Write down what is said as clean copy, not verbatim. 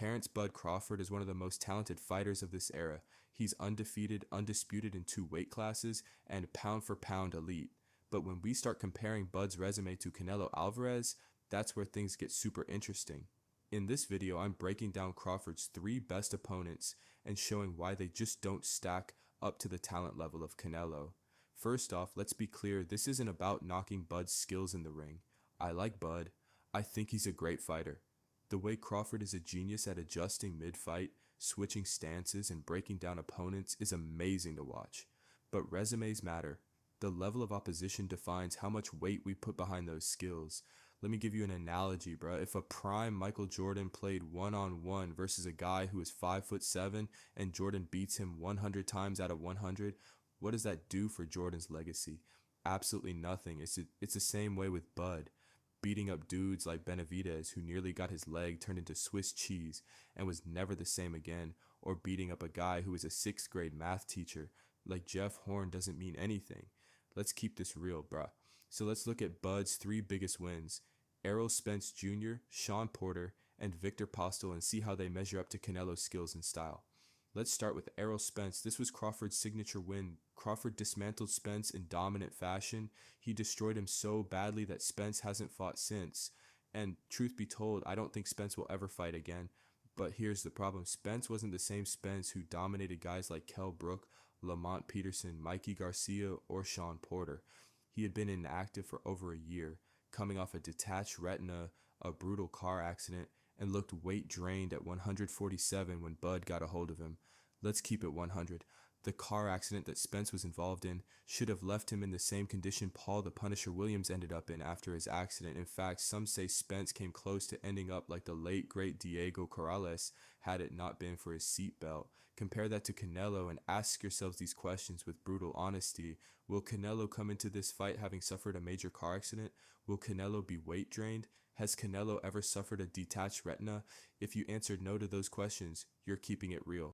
Terrence Bud Crawford is one of the most talented fighters of this era. He's undefeated, undisputed in 2 weight classes, and pound for pound elite. But when we start comparing Bud's resume to Canelo Alvarez, that's where things get super interesting. In this video, I'm breaking down Crawford's 3 best opponents and showing why they just don't stack up to the talent level of Canelo. First off, let's be clear, this isn't about knocking Bud's skills in the ring. I like Bud. I think he's a great fighter. The way Crawford is a genius at adjusting mid-fight, switching stances, and breaking down opponents is amazing to watch. But resumes matter. The level of opposition defines how much weight we put behind those skills. Let me give you an analogy, bro. If a prime Michael Jordan played one-on-one versus a guy who is 5'7" and Jordan beats him 100 times out of 100, what does that do for Jordan's legacy? Absolutely nothing. It's the same way with Bud. Beating up dudes like Benavidez, who nearly got his leg turned into Swiss cheese and was never the same again, or beating up a guy who was a 6th grade math teacher like Jeff Horn doesn't mean anything. Let's keep this real, bruh. So let's look at Bud's 3 biggest wins: Errol Spence Jr., Shawn Porter, and Victor Postol, and see how they measure up to Canelo's skills and style. Let's start with Errol Spence. This was Crawford's signature win. Crawford dismantled Spence in dominant fashion. He destroyed him so badly that Spence hasn't fought since. And truth be told, I don't think Spence will ever fight again. But here's the problem. Spence wasn't the same Spence who dominated guys like Kell Brook, Lamont Peterson, Mikey Garcia, or Shawn Porter. He had been inactive for over a year, coming off a detached retina, a brutal car accident, and looked weight drained at 147 when Bud got a hold of him. Let's keep it 100. The car accident that Spence was involved in should have left him in the same condition Paul the Punisher Williams ended up in after his accident. In fact, some say Spence came close to ending up like the late great Diego Corrales had it not been for his seatbelt. Compare that to Canelo and ask yourselves these questions with brutal honesty. Will Canelo come into this fight having suffered a major car accident? Will Canelo be weight drained? Has Canelo ever suffered a detached retina? If you answered no to those questions, you're keeping it real.